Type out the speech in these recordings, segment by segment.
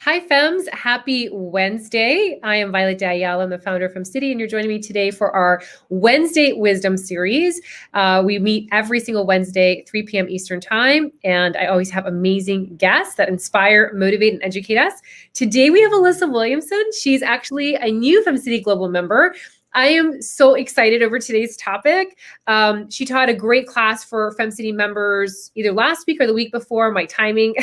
Hi, Fems. Happy Wednesday. I am Violette de Ayala. I'm the founder of FemCity, and you're joining me today for our Wednesday Wisdom series. We meet every single Wednesday, 3 p.m. Eastern Time, and I always have amazing guests that inspire, motivate, and educate us. Today, we have Alyssa Williamson. She's actually a new FemCity Global member. I am so excited over today's topic. She taught a great class for FemCity members either last week or the week before. My timing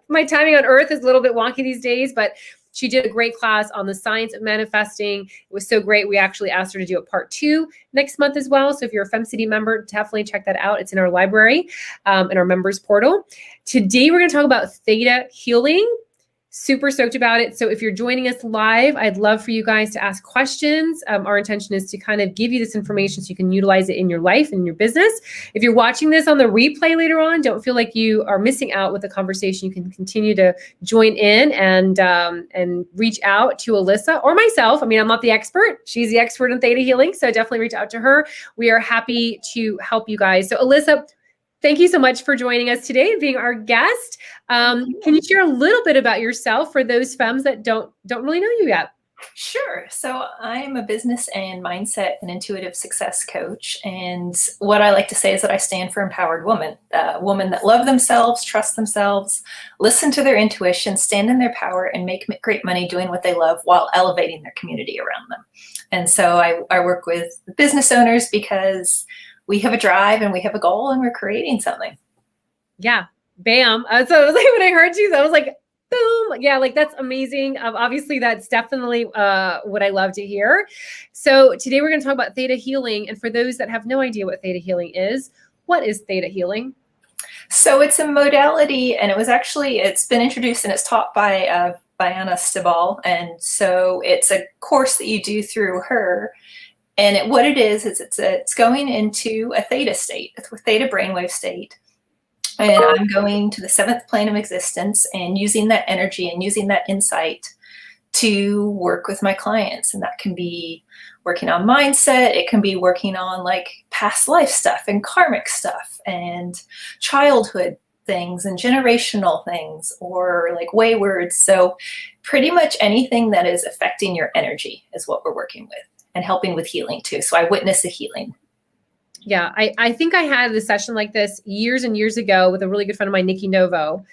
on Earth is a little bit wonky these days, but she did a great class on the science of manifesting. It was so great. We actually asked her to do a part 2 next month as well. So if you're a FemCity member, definitely check that out. It's in our library, in our members portal. Today, we're going to talk about Theta Healing. Super stoked about it. So if you're joining us live, I'd love for you guys to ask questions. Our intention is to kind of give you this information so you can utilize it in your life and your business. If you're watching this on the replay later on, don't feel like you are missing out with the conversation. You can continue to join in and reach out to Alyssa or myself. I mean, I'm not the expert. She's the expert in Theta Healing. So definitely reach out to her. We are happy to help you guys. So Alyssa, thank you so much for joining us today and being our guest. Can you share a little bit about yourself for those femmes that don't really know you yet? Sure. So I'm a business and mindset and intuitive success coach. And what I like to say is that I stand for empowered women, women that love themselves, trust themselves, listen to their intuition, stand in their power, and make great money doing what they love while elevating their community around them. And so I work with business owners because we have a drive and we have a goal and we're creating something. Yeah. Bam. So it was like when I heard you, I was like, boom. Yeah. Like that's amazing. Obviously that's definitely what I love to hear. So today we're going to talk about Theta Healing. And for those that have no idea what Theta Healing is, what is Theta Healing? So it's a modality, and it's been introduced and it's taught by Biana Stabal. And so it's a course that you do through her. And what it is it's going into a theta state, a theta brainwave state. And I'm going to the 7th plane of existence and using that energy and using that insight to work with my clients. And that can be working on mindset. It can be working on like past life stuff and karmic stuff and childhood things and generational things or like wayward. So pretty much anything that is affecting your energy is what we're working with. And helping with healing too. So I witness the healing. Yeah, I think I had a session like this years and years ago with a really good friend of mine, Nikki Novo.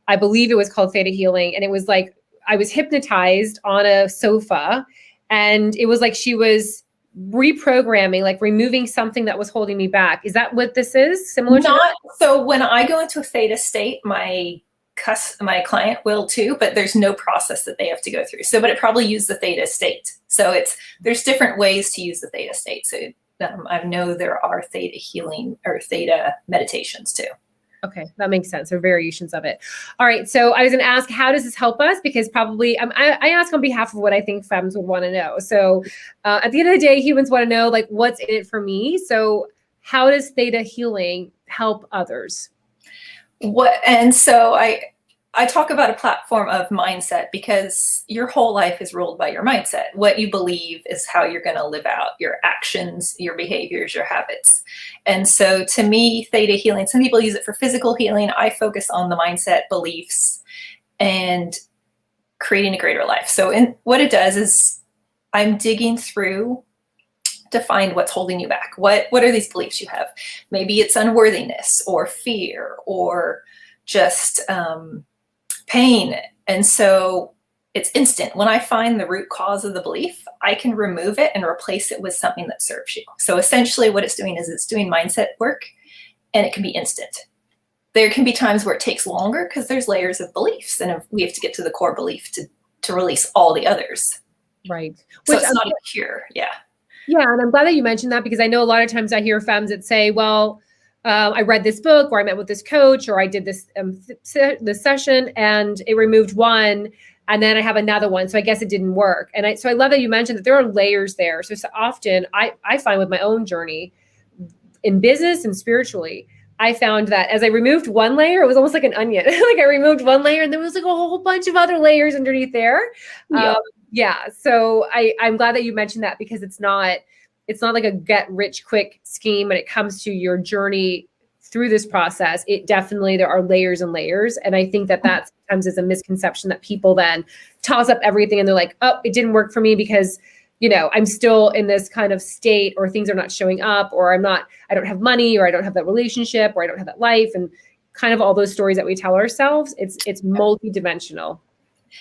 I believe it was called Theta Healing. And it was like, I was hypnotized on a sofa and it was like she was reprogramming, like removing something that was holding me back. Is that what this is? Similar to that? So when I go into a theta state, my client will too, but there's no process that they have to go through. So, but it probably use the theta state. So there's different ways to use the theta state. So I know there are theta healing or theta meditations too. Okay, that makes sense. There are variations of it. All right. So I was going to ask, how does this help us? Because probably I ask on behalf of what I think femmes would want to know. So at the end of the day, humans want to know like what's in it for me. So how does theta healing help others? And so I talk about a platform of mindset because your whole life is ruled by your mindset. What you believe is how you're going to live out your actions, your behaviors, your habits. And so to me, theta healing, some people use it for physical healing. I focus on the mindset, beliefs, and creating a greater life. So what it does is I'm digging through to find what's holding you back. What are these beliefs you have? Maybe it's unworthiness or fear or just pain. And so it's instant. When I find the root cause of the belief, I can remove it and replace it with something that serves you. So essentially what it's doing is it's doing mindset work, and it can be instant. There can be times where it takes longer because there's layers of beliefs, and we have to get to the core belief to release all the others. Right. So it's not a cure. Yeah. Yeah. And I'm glad that you mentioned that because I know a lot of times I hear femmes that say, well, I read this book or I met with this coach or I did this session and it removed one and then I have another one. So I guess it didn't work. And so I love that you mentioned that there are layers there. So often I find with my own journey in business and spiritually, I found that as I removed one layer, it was almost like an onion. Like I removed one layer and there was like a whole bunch of other layers underneath there. Yeah. So I'm glad that you mentioned that because it's not like a get rich quick scheme when it comes to your journey through this process, there are layers and layers. And I think that sometimes is a misconception that people then toss up everything and they're like, oh, it didn't work for me because, I'm still in this kind of state, or things are not showing up, or I don't have money, or I don't have that relationship, or I don't have that life. And kind of all those stories that we tell ourselves, it's multidimensional.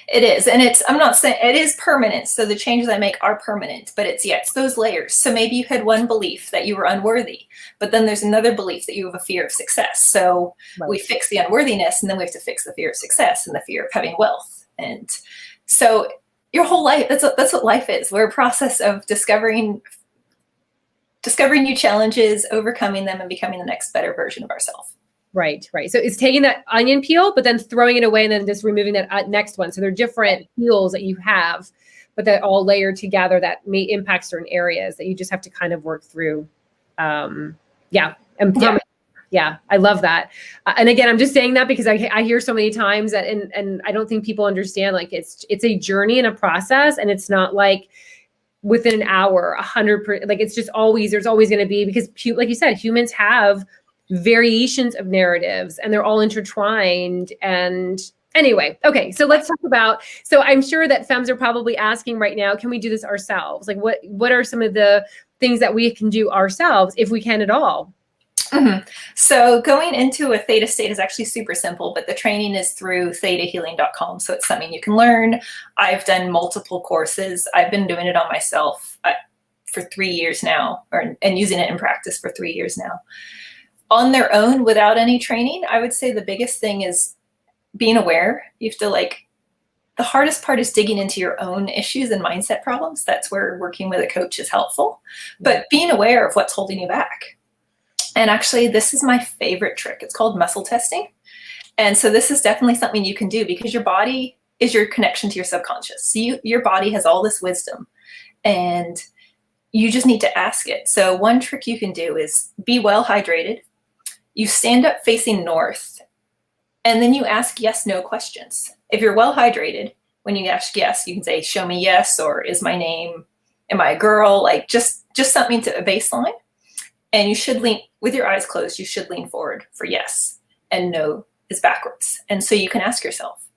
It is. And I'm not saying it is permanent. So the changes I make are permanent, but it's those layers. So maybe you had one belief that you were unworthy, but then there's another belief that you have a fear of success. So we fix the unworthiness, and then we have to fix the fear of success and the fear of having wealth. And so your whole life, that's what life is. We're a process of discovering new challenges, overcoming them, and becoming the next better version of ourselves. Right. So it's taking that onion peel, but then throwing it away and then just removing that next one. So they're different peels that you have, but they're all layered together that may impact certain areas that you just have to kind of work through. Yeah, I love that. And again, I'm just saying that because I hear so many times that, and I don't think people understand, like it's a journey and a process, and it's not like within an hour, 100%, like it's just there's always going to be, because like you said, humans have variations of narratives and they're all intertwined. And anyway, okay, so let's talk about, so I'm sure that femmes are probably asking right now, can we do this ourselves? Like what are some of the things that we can do ourselves, if we can at all? Mm-hmm. So going into a theta state is actually super simple, but the training is through thetahealing.com. So it's something you can learn. I've done multiple courses. I've been doing it on myself for 3 years now, and using it in practice for 3 years now. On their own, without any training, I would say the biggest thing is being aware. You have to the hardest part is digging into your own issues and mindset problems. That's where working with a coach is helpful, but being aware of what's holding you back. And actually, this is my favorite trick. It's called muscle testing. And so this is definitely something you can do, because your body is your connection to your subconscious. So your body has all this wisdom, and you just need to ask it. So one trick you can do is be well hydrated. You stand up facing north, and then you ask yes, no questions. If you're well hydrated, when you ask yes, you can say, show me yes, or is my name, am I a girl? Like just something to a baseline. And you should lean, with your eyes closed, you should lean forward for yes, and no is backwards. And so you can ask yourself,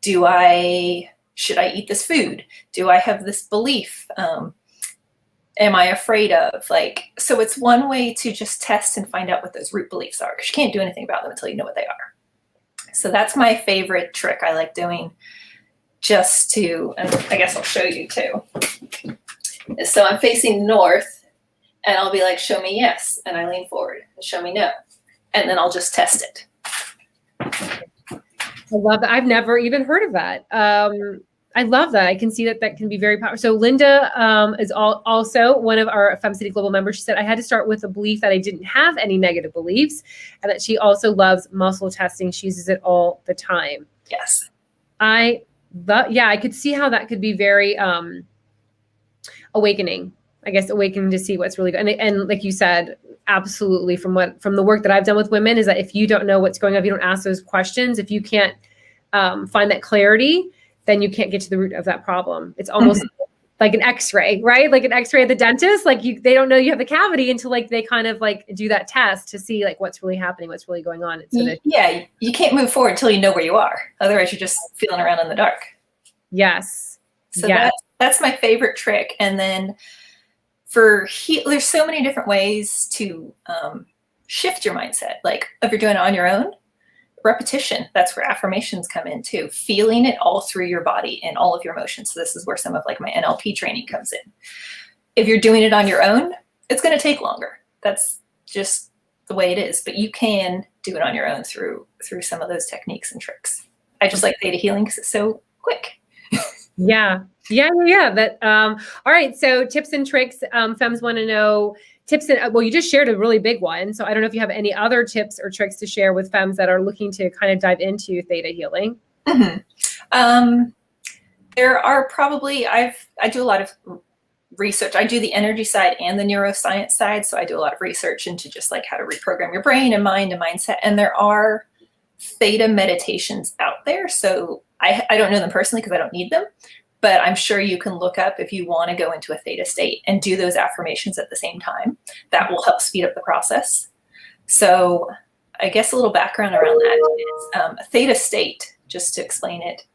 should I eat this food? Do I have this belief? Am I afraid of? So it's one way to just test and find out what those root beliefs are, because you can't do anything about them until you know what they are. So that's my favorite trick I like doing, and I guess I'll show you too. So I'm facing north, and I'll be like, show me yes. And I lean forward, and show me no. And then I'll just test it. I love that. I've never even heard of that. I love that. I can see that can be very powerful. So Linda is also one of our FemCity Global members. She said, I had to start with a belief that I didn't have any negative beliefs, and that she also loves muscle testing. She uses it all the time. Yes. I could see how that could be very awakening to see what's really good. And like you said, absolutely, from the work that I've done with women, is that if you don't know what's going on, if you don't ask those questions, if you can't find that clarity, then you can't get to the root of that problem. It's almost like an x-ray, right? Like an x-ray at the dentist, they don't know you have the cavity until they kind of do that test to see what's really happening, what's really going on. Yeah, you can't move forward until you know where you are. Otherwise you're just feeling around in the dark. Yes. So that's my favorite trick. And then there's so many different ways to shift your mindset. If you're doing it on your own, repetition, that's where affirmations come in too. Feeling it all through your body and all of your emotions. So this is where some of my NLP training comes in. If you're doing it on your own, it's going to take longer. That's just the way it is. But you can do it on your own through some of those techniques and tricks. I just like Theta Healing because it's so quick. Yeah. That all right. So tips and tricks. Femmes want to know tips. You just shared a really big one. So I don't know if you have any other tips or tricks to share with femmes that are looking to kind of dive into Theta Healing. Mm-hmm. There are probably, I do a lot of research. I do the energy side and the neuroscience side. So I do a lot of research into just how to reprogram your brain and mind and mindset. And there are Theta meditations out there. So I don't know them personally because I don't need them, but I'm sure you can look up if you want to go into a Theta state and do those affirmations at the same time. That will help speed up the process. So I guess a little background around that is a theta state, just to explain it,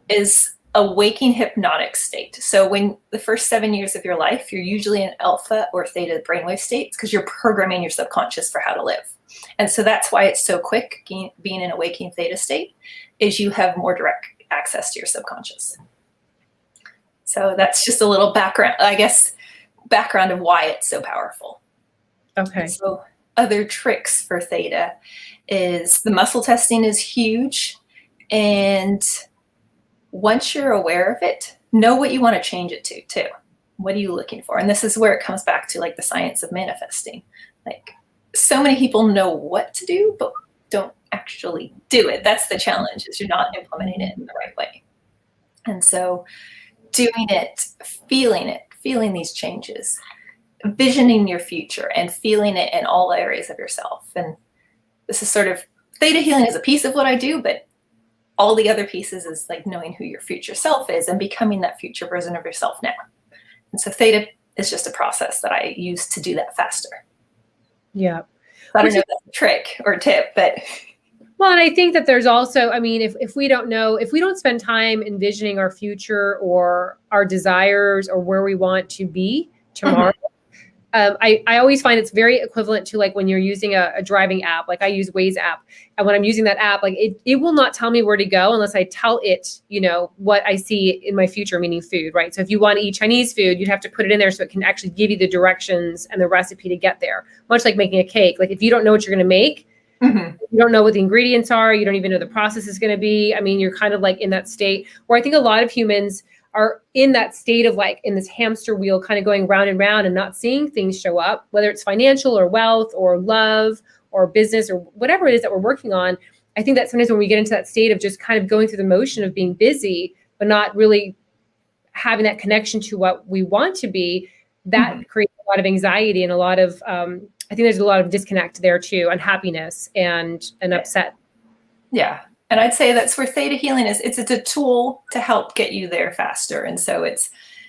is a waking hypnotic state. So when the first 7 years of your life, you're usually in alpha or theta brainwave states because you're programming your subconscious for how to live. And so that's why it's so quick being in a waking theta state, is you have more direct access to your subconscious. So that's just a little background, I guess, background of why it's so powerful. Okay. And so other tricks for theta is the muscle testing is huge. And once you're aware of it, know what you want to change it to too. What are you looking for? And this is where it comes back to like the science of manifesting. Like so many people know what to do, but don't actually do it. That's the challenge, is you're not implementing it in the right way. And so doing it, feeling these changes, visioning your future and feeling it in all areas of yourself. And this is sort of, theta healing is a piece of what I do, but all the other pieces is like knowing who your future self is and becoming that future version of yourself now. And so theta is just a process that I use to do that faster. Yeah. I don't know if that's a trick or a tip, but. Well, and I think that there's also, I mean, if we don't spend time envisioning our future or our desires or where we want to be tomorrow, I always find it's very equivalent to like when you're using a driving app, like I use Waze app. And when I'm using that app, like it will not tell me where to go unless I tell it, what I see in my future, meaning food, right? So if you want to eat Chinese food, you'd have to put it in there so it can actually give you the directions and the recipe to get there. Much like making a cake. Like if you don't know what you're going to make, you don't know what the ingredients are, you don't even know the process is going to be. I mean, you're kind of like in that state where I think a lot of humans are in that state of like in this hamster wheel, kind of going round and round and not seeing things show up, whether it's financial or wealth or love or business or whatever it is that we're working on. I think that sometimes when we get into that state of just kind of going through the motion of being busy, but not really having that connection to what we want to be, that creates a lot of anxiety and a lot of, I think there's a lot of disconnect there too, unhappiness and upset. Yeah. And I'd say that's where theta healing is. It's a tool to help get you there faster. And so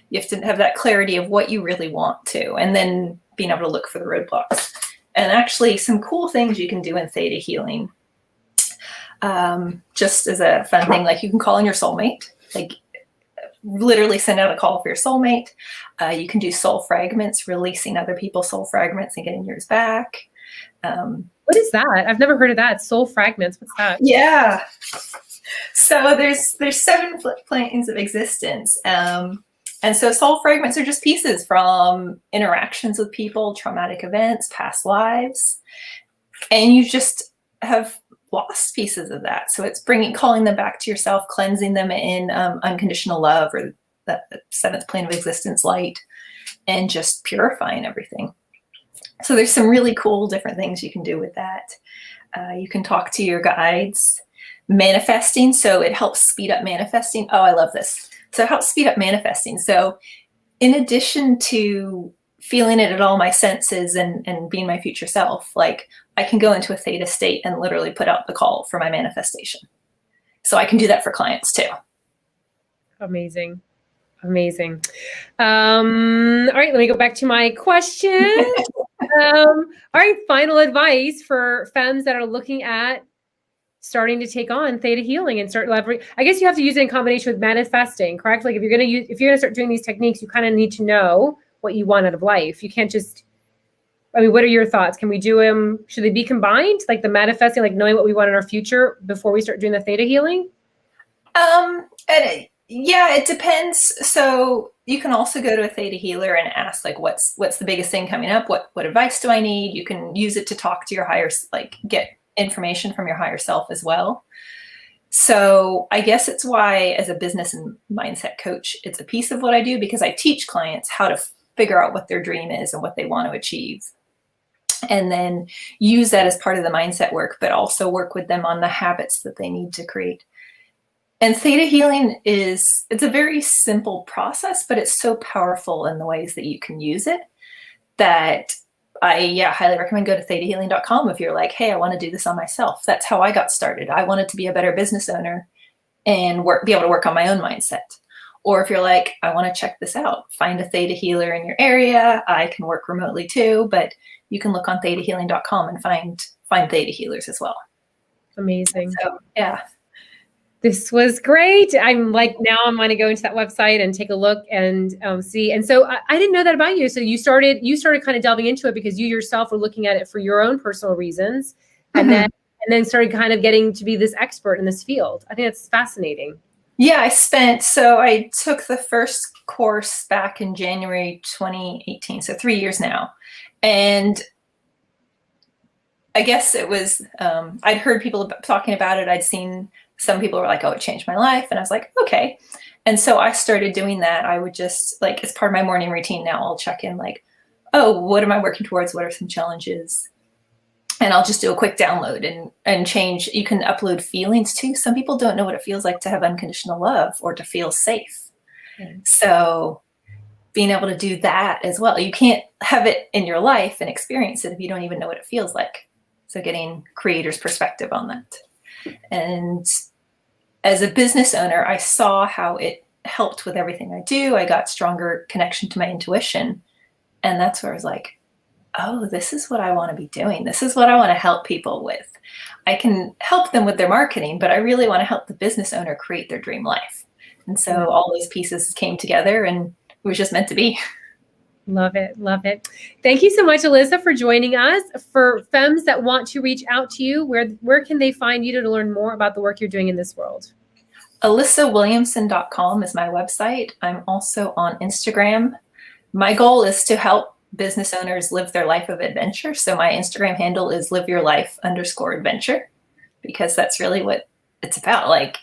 you have to have that clarity of what you really want to, and then being able to look for the roadblocks. And actually some cool things you can do in theta healing. Just as a fun thing, like you can call in your soulmate, like literally send out a call for your soulmate. You can do soul fragments, releasing other people's soul fragments and getting yours back. What is that? I've never heard of that. Soul fragments. What's that? Yeah. So there's 7 planes of existence. And so soul fragments are just pieces from interactions with people, traumatic events, past lives. And you just have lost pieces of that. So it's calling them back to yourself, cleansing them in unconditional love, or that 7th plane of existence light, and just purifying everything. So there's some really cool different things you can do with that. You can talk to your guides. Manifesting, so it helps speed up manifesting. Oh, I love this. So it helps speed up manifesting. So in addition to feeling it at all my senses and being my future self, like I can go into a theta state and literally put out the call for my manifestation. So I can do that for clients too. Amazing. All right, let me go back to my question. All right, final advice for femmes that are looking at starting to take on theta healing and start leveraging. I guess you have to use it in combination with manifesting, correct? Like if you're gonna start doing these techniques, you kind of need to know what you want out of life. You can't just, I mean, what are your thoughts? Can we do them? Should they be combined? Like the manifesting, like knowing what we want in our future before we start doing the theta healing? Yeah, it depends. So you can also go to a theta healer and ask like, what's the biggest thing coming up? What advice do I need? You can use it to talk to your higher, like get information from your higher self as well. So I guess it's why as a business and mindset coach, it's a piece of what I do, because I teach clients how to figure out what their dream is and what they want to achieve. And then use that as part of the mindset work, but also work with them on the habits that they need to create. And theta healing it's a very simple process, but it's so powerful in the ways that you can use it that I highly recommend go to thetahealing.com if you're like, hey, I want to do this on myself. That's how I got started. I wanted to be a better business owner and be able to work on my own mindset. Or if you're like, I want to check this out, find a theta healer in your area. I can work remotely too, but you can look on thetahealing.com and find Theta healers as well. Amazing. So, yeah. This was great. I'm like, now I'm going to go into that website and take a look and see. And so I didn't know that about you. So you started kind of delving into it because you yourself were looking at it for your own personal reasons, and then started kind of getting to be this expert in this field. I think that's fascinating. Yeah, I took the first course back in January 2018, so 3 years now. And I guess it was, I'd heard people talking about it. I'd seen some people were like, oh, it changed my life. And I was like, okay. And so I started doing that. I would just, like, it's part of my morning routine now. I'll check in like, oh, what am I working towards? What are some challenges? And I'll just do a quick download and change. You can upload feelings too. Some people don't know what it feels like to have unconditional love or to feel safe. So being able to do that as well. You can't have it in your life and experience it if you don't even know what it feels like. So getting creator's perspective on that. And as a business owner, I saw how it helped with everything I do. I got stronger connection to my intuition. And that's where I was like, oh, this is what I want to be doing. This is what I want to help people with. I can help them with their marketing, but I really want to help the business owner create their dream life. And so all those pieces came together and it was just meant to be. Love it. Love it. Thank you so much, Alyssa, for joining us. For femmes that want to reach out to you, where can they find you to learn more about the work you're doing in this world? AlyssaWilliamson.com is my website. I'm also on Instagram. My goal is to help business owners live their life of adventure. So my Instagram handle is liveyourlife_adventure, because that's really what it's about. Like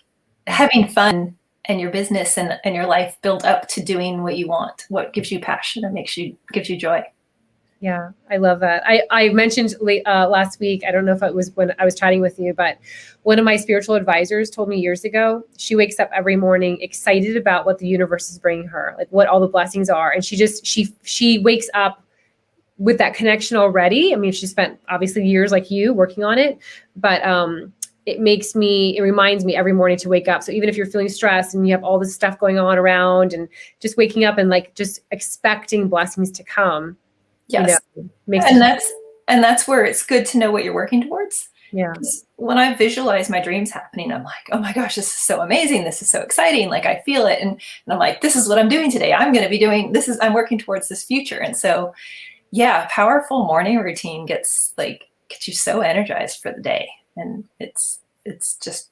having fun and your business and your life build up to doing what you want, what gives you passion and gives you joy. Yeah, I love that. I mentioned last week, I don't know if it was when I was chatting with you, but one of my spiritual advisors told me years ago, she wakes up every morning excited about what the universe is bringing her, like what all the blessings are. And she wakes up with that connection already. I mean, she spent obviously years like you working on it, but it reminds me every morning to wake up. So even if you're feeling stressed and you have all this stuff going on around, and just waking up and like just expecting blessings to come. Yes. That's where it's good to know what you're working towards. Yeah. When I visualize my dreams happening, I'm like, oh my gosh, this is so amazing. This is so exciting. Like I feel it. And I'm like, this is what I'm doing today. I'm going to be doing this. I'm working towards this future. And so, yeah, powerful morning routine gets you so energized for the day. And it's just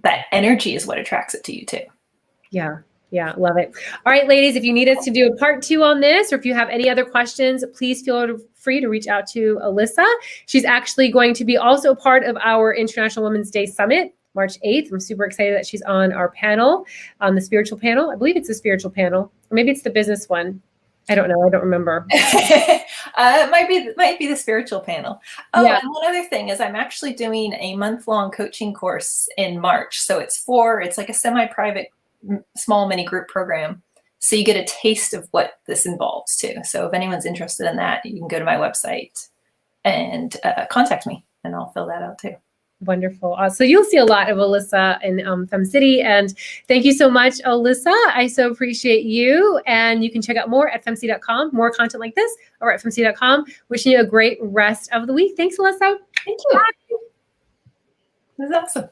that energy is what attracts it to you too. Yeah. Yeah. Love it. All right, ladies, if you need us to do a part 2 on this, or if you have any other questions, please feel free to reach out to Alyssa. She's actually going to be also part of our International Women's Day Summit, March 8th. I'm super excited that she's on our panel, on the spiritual panel. I believe it's the spiritual panel, or maybe it's the business one. I don't know. I don't remember. It might be the spiritual panel. Oh, yeah. And one other thing is I'm actually doing a month-long coaching course in March. So it's like a semi-private small mini group program. So you get a taste of what this involves too. So if anyone's interested in that, you can go to my website and contact me and I'll fill that out too. Wonderful. So you'll see a lot of Alyssa in FemCity. And thank you so much, Alyssa. I so appreciate you. And you can check out more at FemCity.com, more content like this, or at FemCity.com. Wishing you a great rest of the week. Thanks, Alyssa. Thank you. Bye. This is awesome.